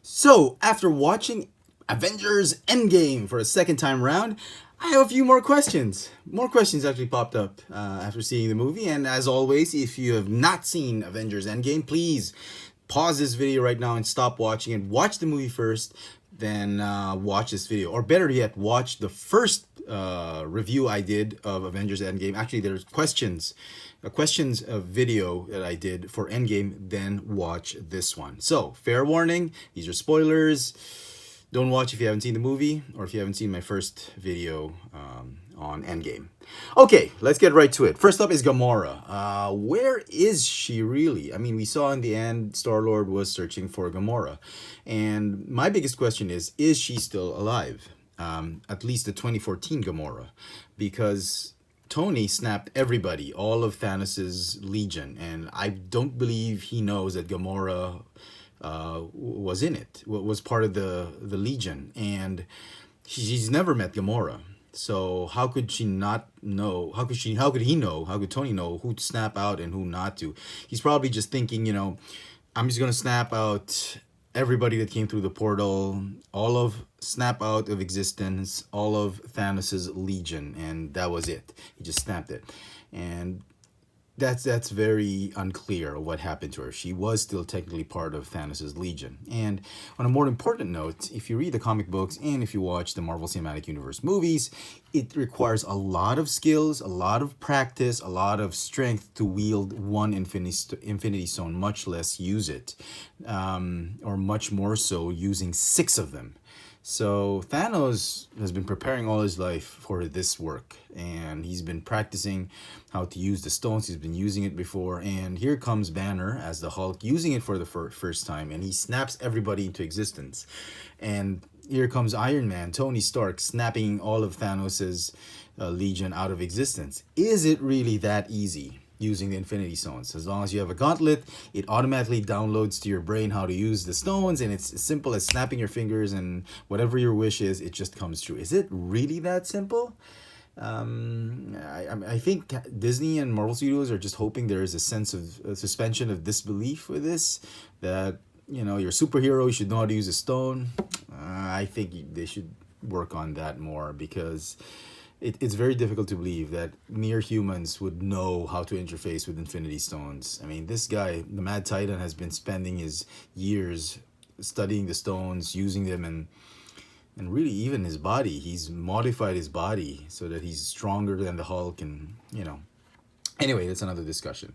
So, after watching Avengers Endgame for a second time round, I have a few more questions. More questions actually popped up after seeing the movie. And as always, if you have not seen Avengers Endgame, please pause this video right now and stop watching and watch the movie first, then watch this video. Or better yet, watch the first review I did of Avengers Endgame. Actually, there's questions video that I did for Endgame, then watch this one. So, fair warning, these are spoilers. Don't watch if you haven't seen the movie or if you haven't seen my first video on Endgame. Okay, let's get right to it. First up is Gamora. Where is she really? I mean, we saw in the end Star-Lord was searching for Gamora. And my biggest question is she still alive? At least the 2014 Gamora. Because Tony snapped everybody, all of Thanos' Legion, and I don't believe he knows that Gamora was in it, was part of the Legion, and she's never met Gamora. So how could she not know? How could she? How could he know? How could Tony know who to snap out and who not to? He's probably just thinking, I'm just gonna snap out everybody that came through the portal, all of snap out of existence, all of Thanos' Legion, and that was it. He just snapped it, and that's very unclear what happened to her. She was still technically part of Thanos' Legion. And on a more important note, if you read the comic books and if you watch the Marvel Cinematic Universe movies, it requires a lot of skills, a lot of practice, a lot of strength to wield one Infinity Stone, much less use it, or much more so using 6 of them. So Thanos has been preparing all his life for this work, and he's been practicing how to use the stones. He's been using it before, and here comes Banner as the Hulk using it for the first time, and he snaps everybody into existence. And here comes Iron Man, Tony Stark, snapping all of Thanos's Legion out of existence. Is it really that easy? Using the Infinity Stones. As long as you have a gauntlet, it automatically downloads to your brain how to use the stones, and it's as simple as snapping your fingers, and whatever your wish is, it just comes true. Is it really that simple? I think Disney and Marvel Studios are just hoping there is a sense of suspension of disbelief with this, that you're a superhero, you should know how to use a stone. I think they should work on that more, because it's very difficult to believe that mere humans would know how to interface with Infinity Stones. I mean, this guy, the Mad Titan, has been spending his years studying the stones, using them, and really even his body. He's modified his body so that he's stronger than the Hulk, and Anyway, that's another discussion.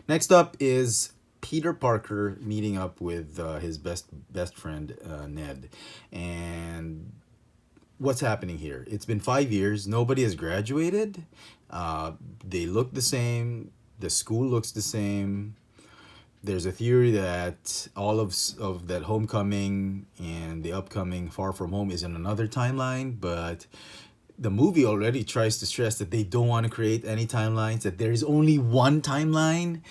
Next up is Peter Parker meeting up with his best friend Ned, and what's happening here? It's been 5 years. Nobody has graduated. They look the same. The school looks the same. There's a theory that all of that Homecoming and the upcoming Far From Home is in another timeline, but the movie already tries to stress that they don't want to create any timelines, that there is only one timeline.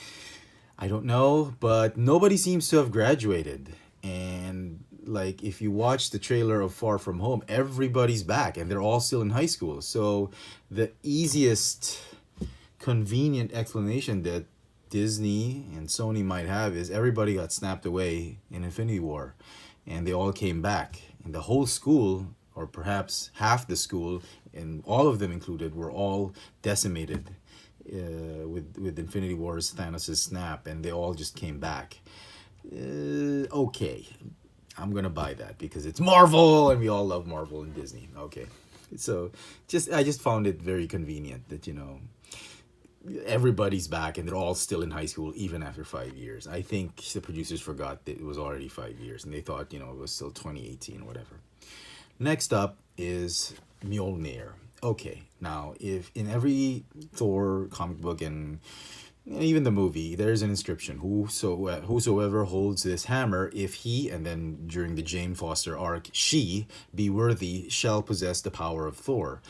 I don't know, but nobody seems to have graduated. And like, if you watch the trailer of Far From Home, everybody's back and they're all still in high school. So the easiest convenient explanation that Disney and Sony might have is everybody got snapped away in Infinity War and they all came back, and the whole school, or perhaps half the school, and all of them included, were all decimated with Infinity War's Thanos' snap, and they all just came back. Okay, I'm gonna buy that because it's Marvel and we all love Marvel and Disney. Okay, so I just found it very convenient that everybody's back and they're all still in high school even after 5 years. I think the producers forgot that it was already 5 years and they thought it was still 2018 or whatever. Next up is Mjolnir. Okay, now if in every Thor comic book and even the movie, there's an inscription: whosoever holds this hammer, if he, and then during the Jane Foster arc, she be worthy, shall possess the power of Thor.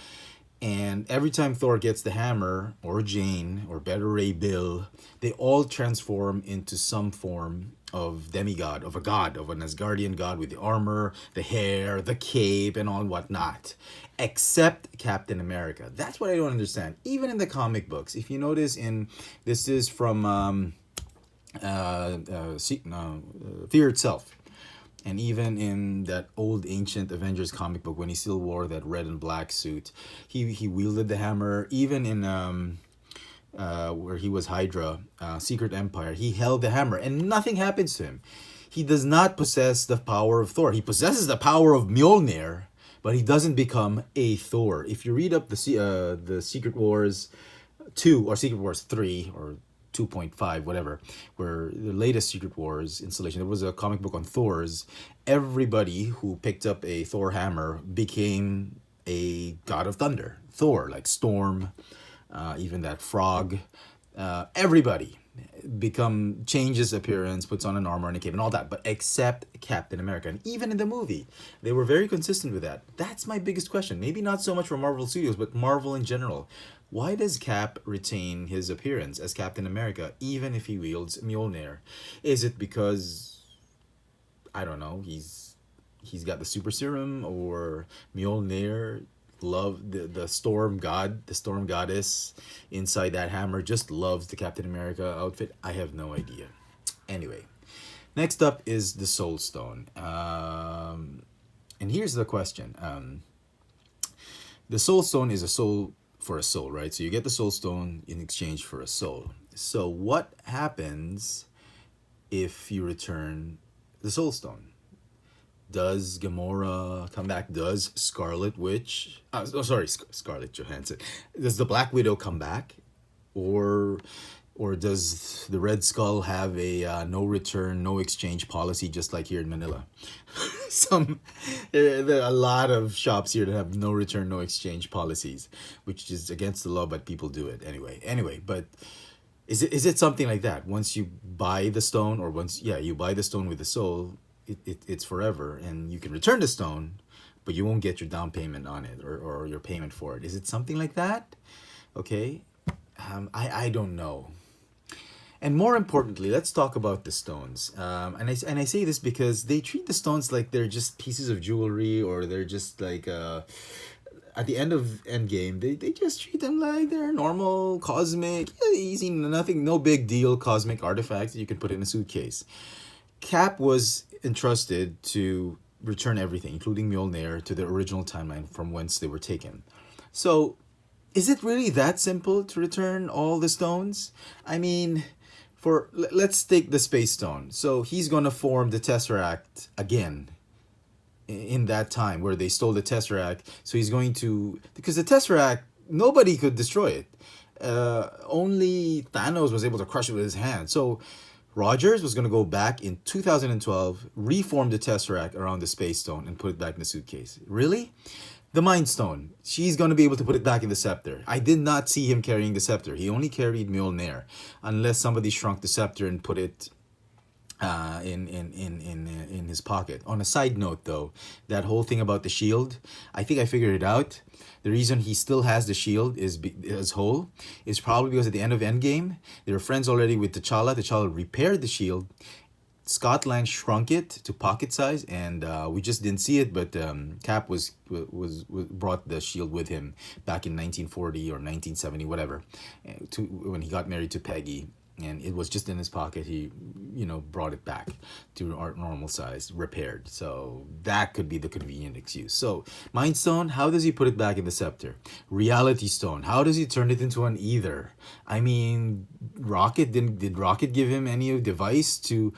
And every time Thor gets the hammer, or Jane, or better Ray Bill, they all transform into some form of demigod, of an Asgardian god with the armor, the hair, the cape, and all whatnot. Except Captain America. That's what I don't understand. Even in the comic books, if you notice, this is from Fear Itself. And even in that old ancient Avengers comic book, when he still wore that red and black suit, he wielded the hammer. Even in where he was Hydra, Secret Empire, he held the hammer, and nothing happens to him. He does not possess the power of Thor. He possesses the power of Mjolnir, but he doesn't become a Thor. If you read up the Secret Wars 2 or Secret Wars 3 or 2.5, whatever, where the latest Secret Wars installation, there was a comic book on Thor's. Everybody who picked up a Thor hammer became a god of thunder. Thor, like Storm, even that frog, everybody changes appearance, puts on an armor and a cape and all that, but except Captain America. And even in the movie, they were very consistent with that. That's my biggest question. Maybe not so much for Marvel Studios, but Marvel in general. Why does Cap retain his appearance as Captain America even if he wields Mjolnir? Is it because, I don't know, he's got the super serum, or Mjolnir love the storm god, the storm goddess inside that hammer just loves the Captain America outfit? I have no idea. Anyway, next up is the Soul Stone. And here's the question. The Soul Stone is a soul for a soul, right? So you get the Soul Stone in exchange for a soul. So what happens if you return the Soul Stone? Does Gamora come back? Does Scarlet Witch... Scarlett Johansson. Does the Black Widow come back? Or does the Red Skull have a no return, no exchange policy just like here in Manila? There are a lot of shops here that have no return, no exchange policies, which is against the law, but people do it anyway. But is it something like that? Once you buy the stone, or you buy the stone with the soul, it's forever, and you can return the stone, but you won't get your down payment on it, or your payment for it. Is it something like that? Okay, I don't know. And more importantly, let's talk about the stones. And I say this because they treat the stones like they're just pieces of jewelry, or they're just like at the end of Endgame, they just treat them like they're normal cosmic, easy, nothing, no big deal cosmic artifacts that you can put in a suitcase. Cap was entrusted to return everything, including Mjolnir, to the original timeline from whence they were taken. So, is it really that simple to return all the stones? I mean, let's take the Space Stone. So he's gonna form the Tesseract again in that time where they stole the Tesseract. So he's going to, because the Tesseract, nobody could destroy it. Only Thanos was able to crush it with his hand. So Rogers was going to go back in 2012, reform the Tesseract around the Space Stone, and put it back in the suitcase. Really? The Mind Stone. She's going to be able to put it back in the scepter. I did not see him carrying the scepter. He only carried Mjolnir, unless somebody shrunk the scepter and put it in his pocket. On a side note, though, that whole thing about the shield, I think I figured it out. The reason he still has the shield is whole is probably because at the end of Endgame, they were friends already with T'Challa. T'Challa repaired the shield. Scott Lang shrunk it to pocket size, and we just didn't see it. But Cap was brought the shield with him back in 1940 or 1970, whatever, when he got married to Peggy. And it was just in his pocket. He, brought it back to our normal size, repaired. So that could be the convenient excuse. So Mind Stone, how does he put it back in the scepter? Reality Stone, how does he turn it into an ether? I mean, did Rocket give him any device to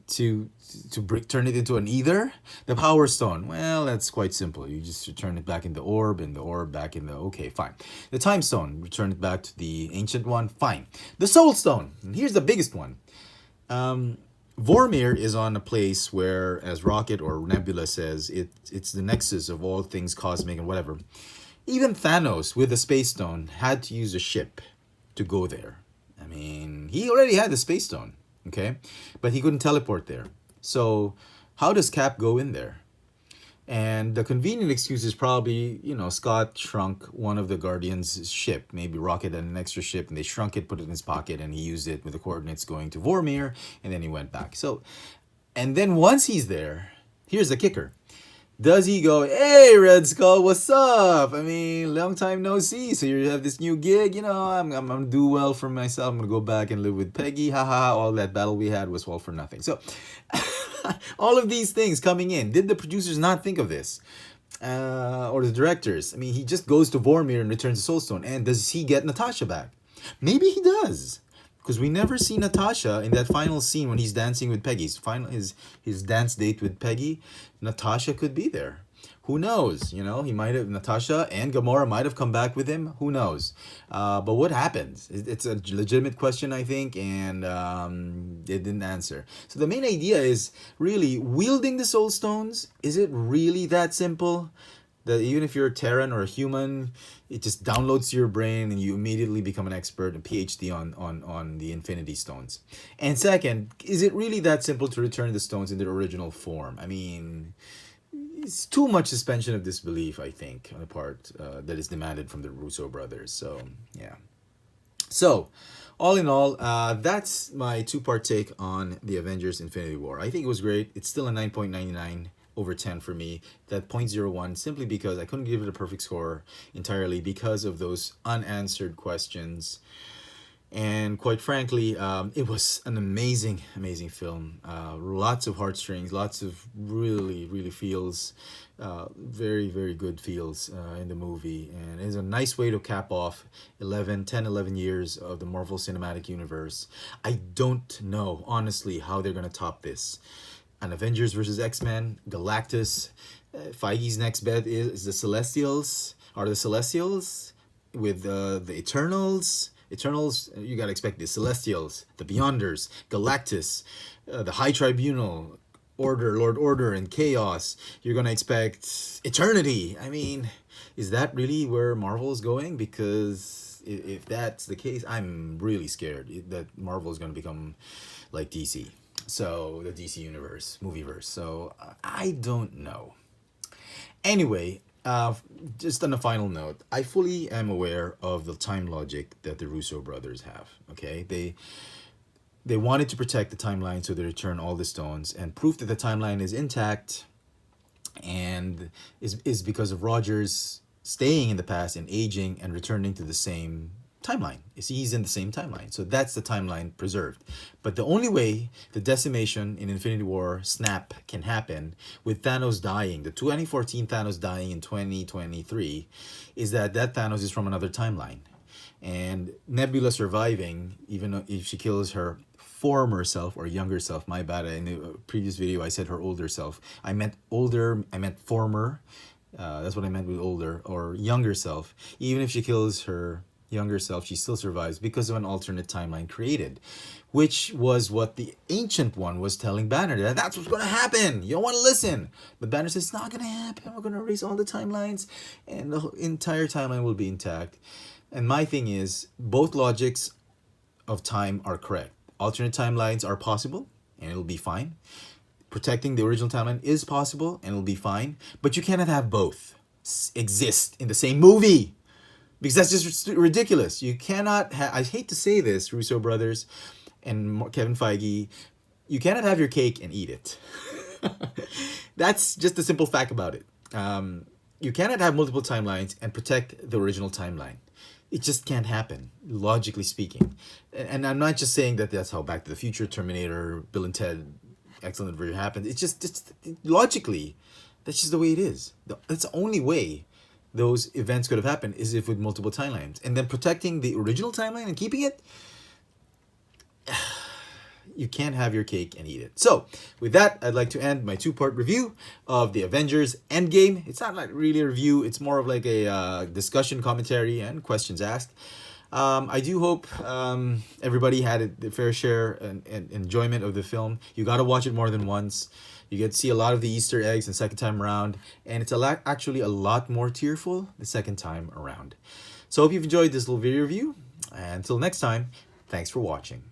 turn it into an ether? The Power Stone, well, that's quite simple. You just return it back in the orb, and the orb back in the... Okay, fine. The Time Stone, return it back to the ancient one. Fine. The Soul Stone, and here's the biggest one. Vormir is on a place where, as Rocket or Nebula says, it's the nexus of all things cosmic and whatever. Even Thanos, with the Space Stone, had to use a ship to go there. I mean, he already had the Space Stone. Okay, but he couldn't teleport there. So how does Cap go in there? And the convenient excuse is probably, Scott shrunk one of the Guardians' ship. Maybe Rocket had an extra ship, and they shrunk it, put it in his pocket, and he used it with the coordinates going to Vormir, and then he went back. So, and then once he's there, here's the kicker. Does he go, hey, Red Skull, what's up? I mean, long time no see. So you have this new gig, I'm going to do well for myself. I'm going to go back and live with Peggy. Ha ha, all that battle we had was all for nothing. So All of these things coming in. Did the producers not think of this? Or the directors? I mean, he just goes to Vormir and returns the Soul Stone. And does he get Natasha back? Maybe he does. Because we never see Natasha in that final scene when he's dancing with Peggy. His dance date with Peggy. Natasha could be there. Who knows? You know, he might have, Natasha and Gamora might have come back with him. Who knows? But what happens? It's a legitimate question, I think, and they didn't answer. So the main idea is really wielding the Soul Stones. Is it really that simple? That even if you're a Terran or a human, it just downloads to your brain and you immediately become an expert, a PhD on the Infinity Stones. And second, is it really that simple to return the stones in their original form? I mean, it's too much suspension of disbelief, I think, on the part that is demanded from the Russo brothers. So, yeah. So, all in all, that's my two-part take on the Avengers Infinity War. I think it was great. It's still a 9.99 over 10 for me. That 0.01 simply because I couldn't give it a perfect score entirely because of those unanswered questions. And quite frankly, it was an amazing, amazing film. Lots of heartstrings, lots of really feels, very, very good feels in the movie. And it's a nice way to cap off 11 years of the Marvel Cinematic Universe. I don't know, honestly, how they're going to top this. An Avengers versus X-Men, Galactus, Feige's next bet is the Celestials. Are the Celestials with the Eternals? Eternals, you gotta expect the Celestials, the Beyonders, Galactus, the High Tribunal, Lord Order, and Chaos. You're gonna expect Eternity. I mean, is that really where Marvel is going? Because if that's the case, I'm really scared that Marvel is gonna become like DC. So, the DC Universe, Movieverse. So, I don't know. Anyway, just on a final note, I fully am aware of the time logic that the Russo brothers have. Okay, they wanted to protect the timeline, so they return all the stones, and proof that the timeline is intact, and is because of Rogers staying in the past and aging and returning to the same timeline. He's in the same timeline, so that's the timeline preserved. But the only way the decimation in Infinity War snap can happen with Thanos dying, the 2014 Thanos dying in 2023, is that Thanos is from another timeline. And Nebula surviving, even if she kills her former self or younger self, my bad, in the previous video I said her older self. I meant older, I meant former. That's what I meant with older, or younger self. Even if she kills her younger self, she still survives because of an alternate timeline created, which was what the Ancient One was telling Banner. That's what's going to happen. You don't want to listen. But Banner says, it's not going to happen. We're going to erase all the timelines and the entire timeline will be intact. And my thing is, both logics of time are correct. Alternate timelines are possible and it'll be fine. Protecting the original timeline is possible and it'll be fine. But you cannot have both exist in the same movie. Because that's just ridiculous. You cannot I hate to say this, Russo brothers and Kevin Feige, you cannot have your cake and eat it. That's just a simple fact about it. You cannot have multiple timelines and protect the original timeline. It just can't happen, logically speaking. And I'm not just saying that that's how Back to the Future, Terminator, Bill and Ted, Excellent Version happened. It's just logically, that's just the way it is. That's the only way those events could have happened is if with multiple timelines. And then protecting the original timeline and keeping it, you can't have your cake and eat it. So, with that, I'd like to end my two-part review of the Avengers Endgame. It's not like really a review, it's more of like a discussion, commentary, and questions asked. I do hope everybody had a fair share and enjoyment of the film. You got to watch it more than once. You get to see a lot of the Easter eggs the second time around, and it's actually a lot more tearful the second time around. So I hope you've enjoyed this little video review, and until next time, thanks for watching.